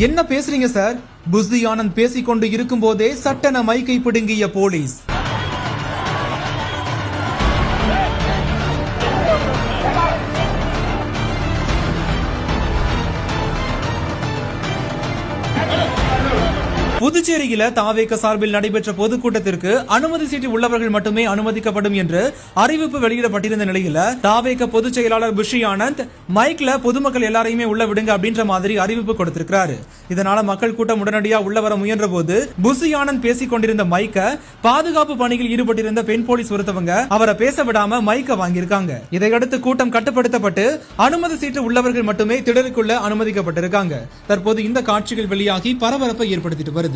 என்ன பேசுறீங்க சார்? புஸ்தி ஆனந்த் பேசிக்கொண்டு இருக்கும் போதே சட்டென மைக்கை பிடுங்கிய போலீஸ். புதுச்சேரியில தாவேக சார்பில் நடைபெற்ற பொதுக்கூட்டத்திற்கு அனுமதி சீட்டு உள்ளவர்கள் மட்டுமே அனுமதிக்கப்படும் என்று அறிவிப்பு வெளியிடப்பட்டிருந்த நிலையில தாவேக பொதுச் செயலாளர் புஷி ஆனந்த் மைக்ல பொதுமக்கள் எல்லாரையுமே உள்ள விடுங்க அப்படின்ற மாதிரி அறிவிப்பு கொடுத்திருக்கிறாரு. இதனால மக்கள் கூட்டம் உடனடியா உள்ள வர முயன்ற போது புஷி ஆனந்த் பேசிக் கொண்டிருந்த மைக்க பாதுகாப்பு பணியில் ஈடுபட்டிருந்த பெண் போலீஸ் ஒருத்தவங்க அவரை பேச விடாம மைக்க வாங்கியிருக்காங்க. இதையடுத்து கூட்டம் கட்டுப்படுத்தப்பட்டு அனுமதி சீட்டு உள்ளவர்கள் மட்டுமே திடலுக்குள்ள அனுமதிக்கப்பட்டிருக்காங்க. தற்போது இந்த காட்சிகள் வெளியாகி பரபரப்பை ஏற்படுத்திட்டு வருது.